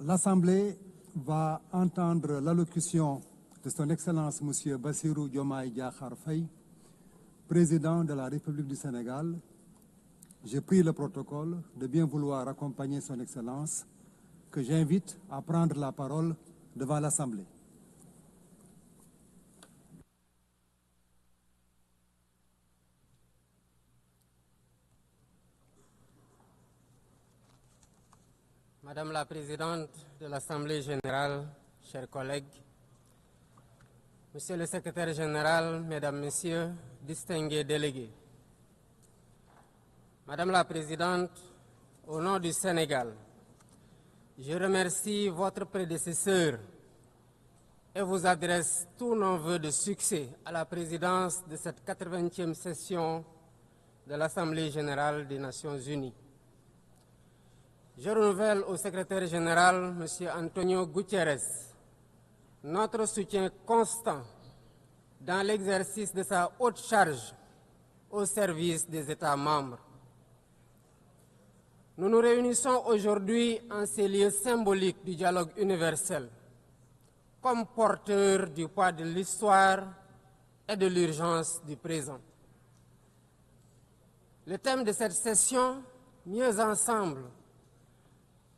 L'Assemblée va entendre l'allocution de son Excellence M. Bassirou Diomaye Diakhar Faye, président de la République du Sénégal. J'ai pris le protocole de bien vouloir accompagner son Excellence, que j'invite à prendre la parole devant l'Assemblée. Madame la Présidente de l'Assemblée générale, chers collègues, Monsieur le Secrétaire général, Mesdames, Messieurs, distingués délégués. Madame la Présidente, au nom du Sénégal, je remercie votre prédécesseur et vous adresse tous nos vœux de succès à la présidence de cette 80e session de l'Assemblée générale des Nations unies. Je renouvelle au secrétaire général, M. Antonio Guterres, notre soutien constant dans l'exercice de sa haute charge au service des États membres. Nous nous réunissons aujourd'hui en ces lieux symboliques du dialogue universel, comme porteurs du poids de l'histoire et de l'urgence du présent. Le thème de cette session, Mieux ensemble,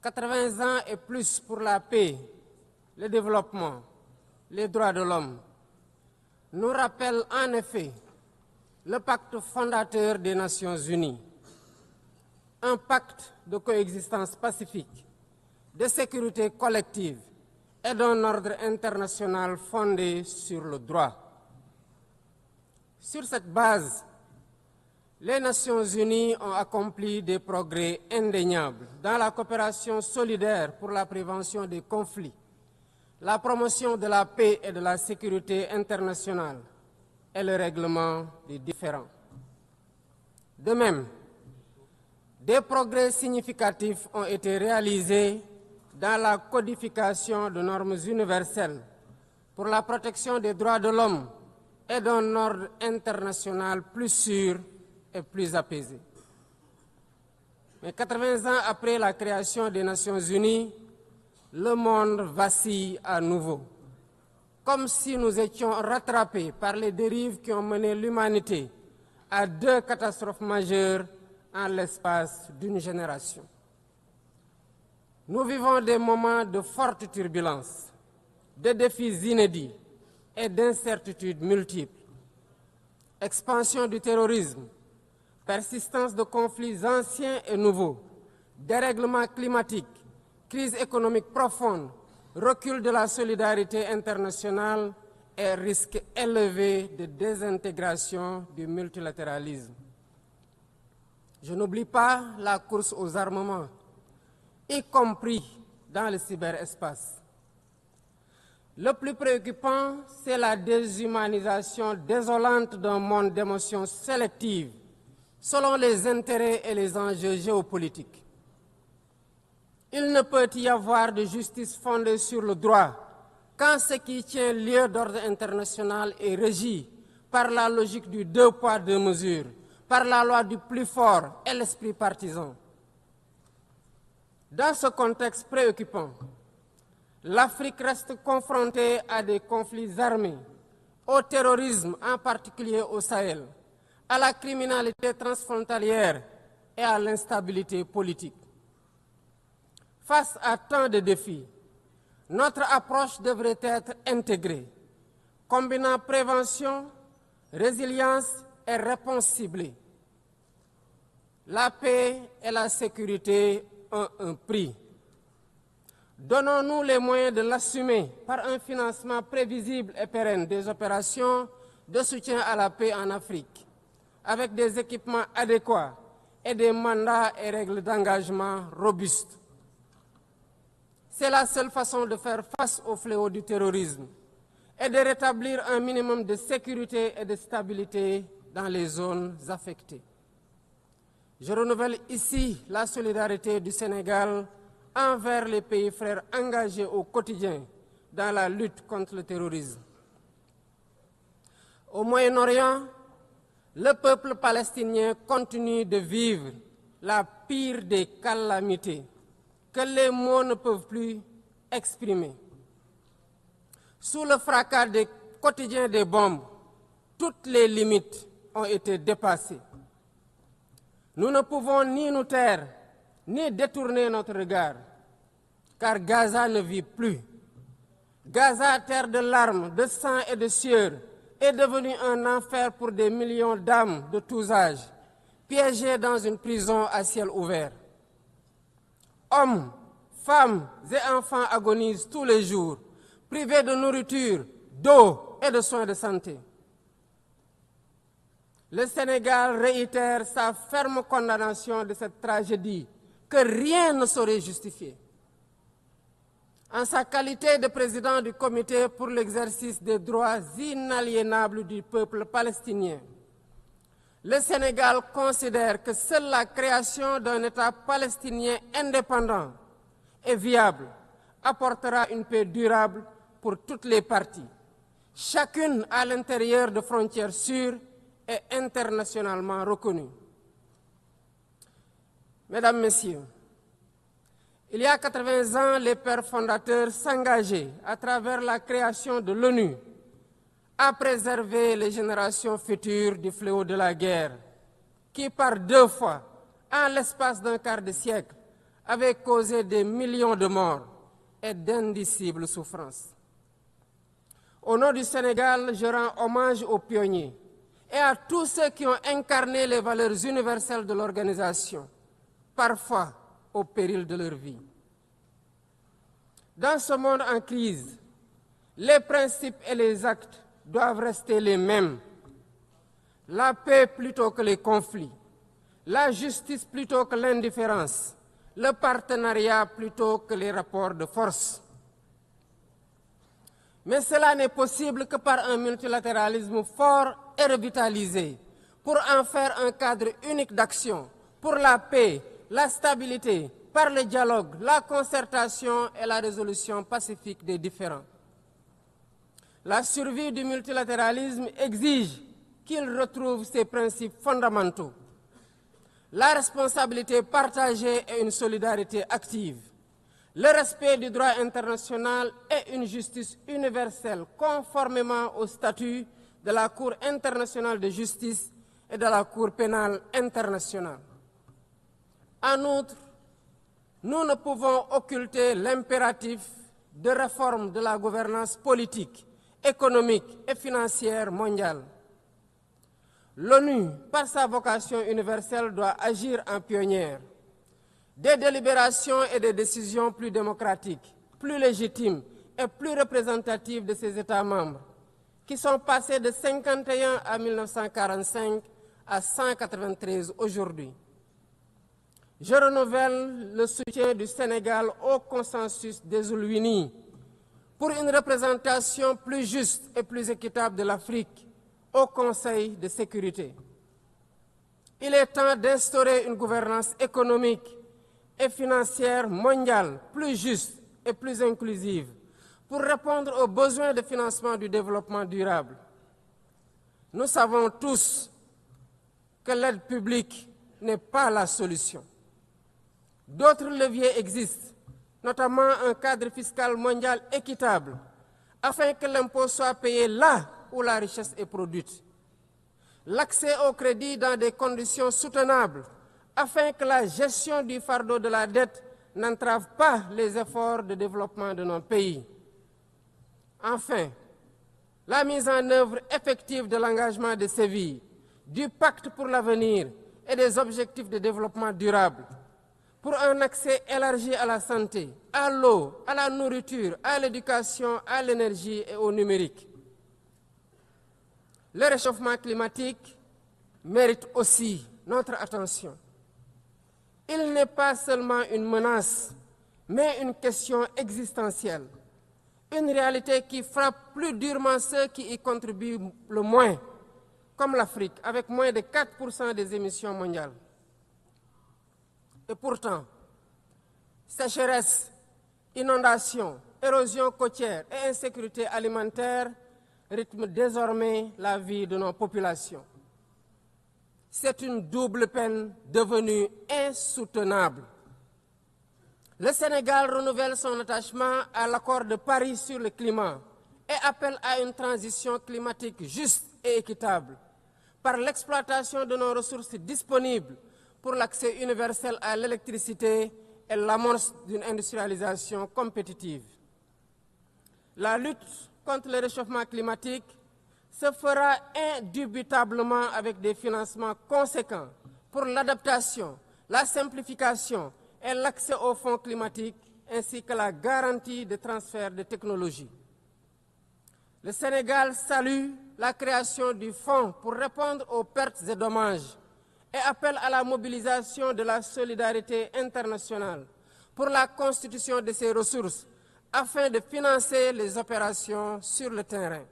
80 ans et plus pour la paix, le développement, les droits de l'homme, nous rappelle en effet le pacte fondateur des Nations unies, un pacte de coexistence pacifique, de sécurité collective et d'un ordre international fondé sur le droit. Sur cette base, les Nations unies ont accompli des progrès indéniables dans la coopération solidaire pour la prévention des conflits, la promotion de la paix et de la sécurité internationale et le règlement des différends. De même, des progrès significatifs ont été réalisés dans la codification de normes universelles pour la protection des droits de l'homme et d'un ordre international plus sûr et plus apaisé. Mais 80 ans après la création des Nations unies, le monde vacille à nouveau, comme si nous étions rattrapés par les dérives qui ont mené l'humanité à 2 catastrophes majeures en l'espace d'une génération. Nous vivons des moments de forte turbulence, de défis inédits et d'incertitudes multiples. Expansion du terrorisme, persistance de conflits anciens et nouveaux, dérèglement climatique, crise économique profonde, recul de la solidarité internationale et risque élevé de désintégration du multilatéralisme. Je n'oublie pas la course aux armements, y compris dans le cyberespace. Le plus préoccupant, c'est la déshumanisation désolante d'un monde d'émotions sélectives selon les intérêts et les enjeux géopolitiques. Il ne peut y avoir de justice fondée sur le droit quand ce qui tient lieu d'ordre international est régi par la logique du 2 poids 2 mesures, par la loi du plus fort et l'esprit partisan. Dans ce contexte préoccupant, l'Afrique reste confrontée à des conflits armés, au terrorisme, en particulier au Sahel, à la criminalité transfrontalière et à l'instabilité politique. Face à tant de défis, notre approche devrait être intégrée, combinant prévention, résilience et réponse ciblée. La paix et la sécurité ont un prix. Donnons-nous les moyens de l'assumer par un financement prévisible et pérenne des opérations de soutien à la paix en Afrique, avec des équipements adéquats et des mandats et règles d'engagement robustes. C'est la seule façon de faire face au fléau du terrorisme et de rétablir un minimum de sécurité et de stabilité dans les zones affectées. Je renouvelle ici la solidarité du Sénégal envers les pays frères engagés au quotidien dans la lutte contre le terrorisme. Au Moyen-Orient, le peuple palestinien continue de vivre la pire des calamités, que les mots ne peuvent plus exprimer. Sous le fracas quotidien des bombes, toutes les limites ont été dépassées. Nous ne pouvons ni nous taire, ni détourner notre regard, car Gaza ne vit plus. Gaza, terre de larmes, de sang et de sueur, est devenu un enfer pour des millions d'âmes de tous âges, piégées dans une prison à ciel ouvert. Hommes, femmes et enfants agonisent tous les jours, privés de nourriture, d'eau et de soins de santé. Le Sénégal réitère sa ferme condamnation de cette tragédie que rien ne saurait justifier. En sa qualité de président du comité pour l'exercice des droits inaliénables du peuple palestinien, le Sénégal considère que seule la création d'un État palestinien indépendant et viable apportera une paix durable pour toutes les parties, chacune à l'intérieur de frontières sûres et internationalement reconnues. Mesdames, Messieurs, il y a 80 ans, les pères fondateurs s'engageaient, à travers la création de l'ONU, à préserver les générations futures du fléau de la guerre, qui par 2 fois, en l'espace d'un quart de siècle, avait causé des millions de morts et d'indicibles souffrances. Au nom du Sénégal, je rends hommage aux pionniers et à tous ceux qui ont incarné les valeurs universelles de l'organisation, parfois au péril de leur vie. Dans ce monde en crise, les principes et les actes doivent rester les mêmes. La paix plutôt que les conflits, la justice plutôt que l'indifférence, le partenariat plutôt que les rapports de force. Mais cela n'est possible que par un multilatéralisme fort et revitalisé, pour en faire un cadre unique d'action, pour la paix, la stabilité, par le dialogue, la concertation et la résolution pacifique des différends. La survie du multilatéralisme exige qu'il retrouve ses principes fondamentaux, la responsabilité partagée et une solidarité active, le respect du droit international et une justice universelle conformément au statut de la Cour internationale de justice et de la Cour pénale internationale. En outre, nous ne pouvons occulter l'impératif de réforme de la gouvernance politique, économique et financière mondiale. L'ONU, par sa vocation universelle, doit agir en pionnière. Des délibérations et des décisions plus démocratiques, plus légitimes et plus représentatives de ses États membres, qui sont passés de 51 à 1945 à 193 aujourd'hui. Je renouvelle le soutien du Sénégal au consensus des Oulouini pour une représentation plus juste et plus équitable de l'Afrique au Conseil de sécurité. Il est temps d'instaurer une gouvernance économique et financière mondiale plus juste et plus inclusive pour répondre aux besoins de financement du développement durable. Nous savons tous que l'aide publique n'est pas la solution. D'autres leviers existent, notamment un cadre fiscal mondial équitable, afin que l'impôt soit payé là où la richesse est produite. L'accès au crédit dans des conditions soutenables, afin que la gestion du fardeau de la dette n'entrave pas les efforts de développement de nos pays. Enfin, la mise en œuvre effective de l'engagement de Séville, du pacte pour l'avenir et des objectifs de développement durable, pour un accès élargi à la santé, à l'eau, à la nourriture, à l'éducation, à l'énergie et au numérique. Le réchauffement climatique mérite aussi notre attention. Il n'est pas seulement une menace, mais une question existentielle, une réalité qui frappe plus durement ceux qui y contribuent le moins, comme l'Afrique, avec moins de 4% des émissions mondiales. Et pourtant, sécheresse, inondations, érosion côtière et insécurité alimentaire rythment désormais la vie de nos populations. C'est une double peine devenue insoutenable. Le Sénégal renouvelle son attachement à l'accord de Paris sur le climat et appelle à une transition climatique juste et équitable par l'exploitation de nos ressources disponibles pour l'accès universel à l'électricité et l'amorce d'une industrialisation compétitive. La lutte contre le réchauffement climatique se fera indubitablement avec des financements conséquents pour l'adaptation, la simplification et l'accès aux fonds climatiques, ainsi que la garantie de transfert de technologies. Le Sénégal salue la création du fonds pour répondre aux pertes et dommages et appelle à la mobilisation de la solidarité internationale pour la constitution de ces ressources afin de financer les opérations sur le terrain.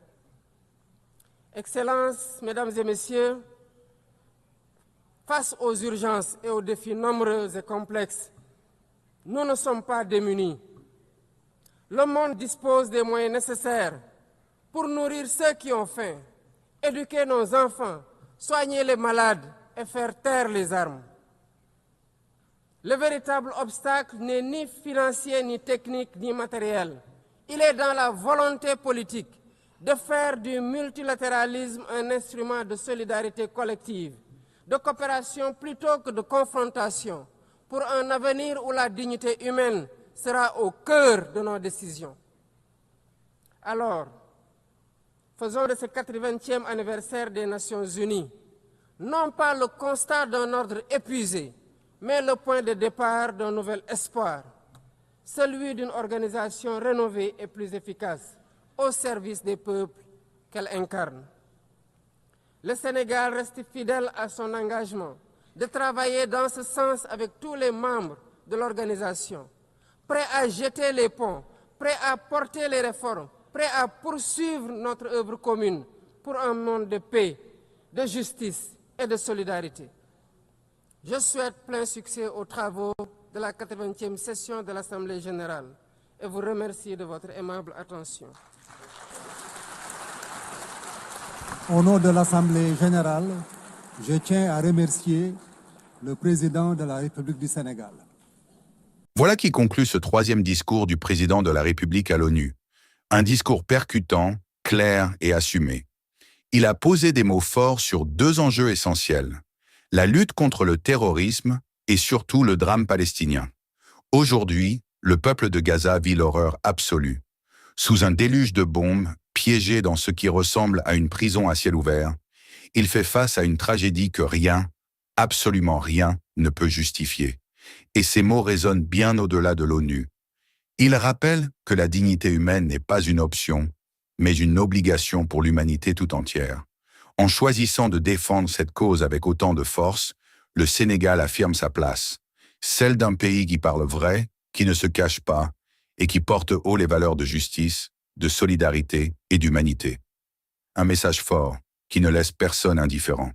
Excellences, Mesdames et Messieurs, face aux urgences et aux défis nombreux et complexes, nous ne sommes pas démunis. Le monde dispose des moyens nécessaires pour nourrir ceux qui ont faim, éduquer nos enfants, soigner les malades et faire taire les armes. Le véritable obstacle n'est ni financier, ni technique, ni matériel. Il est dans la volonté politique de faire du multilatéralisme un instrument de solidarité collective, de coopération plutôt que de confrontation, pour un avenir où la dignité humaine sera au cœur de nos décisions. Alors, faisons de ce 80e anniversaire des Nations Unies, non pas le constat d'un ordre épuisé, mais le point de départ d'un nouvel espoir, celui d'une organisation rénovée et plus efficace, au service des peuples qu'elle incarne. Le Sénégal reste fidèle à son engagement de travailler dans ce sens avec tous les membres de l'organisation, prêt à jeter les ponts, prêt à porter les réformes, prêt à poursuivre notre œuvre commune pour un monde de paix, de justice et de solidarité. Je souhaite plein succès aux travaux de la 80e session de l'Assemblée générale et vous remercie de votre aimable attention. Au nom de l'Assemblée générale, je tiens à remercier le président de la République du Sénégal. Voilà qui conclut ce troisième discours du président de la République à l'ONU. Un discours percutant, clair et assumé. Il a posé des mots forts sur deux enjeux essentiels: la lutte contre le terrorisme et surtout le drame palestinien. Aujourd'hui, le peuple de Gaza vit l'horreur absolue. Sous un déluge de bombes, piégé dans ce qui ressemble à une prison à ciel ouvert, il fait face à une tragédie que rien, absolument rien, ne peut justifier. Et ces mots résonnent bien au-delà de l'ONU. Il rappelle que la dignité humaine n'est pas une option, mais une obligation pour l'humanité tout entière. En choisissant de défendre cette cause avec autant de force, le Sénégal affirme sa place, celle d'un pays qui parle vrai, qui ne se cache pas, et qui porte haut les valeurs de justice, de solidarité et d'humanité. Un message fort qui ne laisse personne indifférent.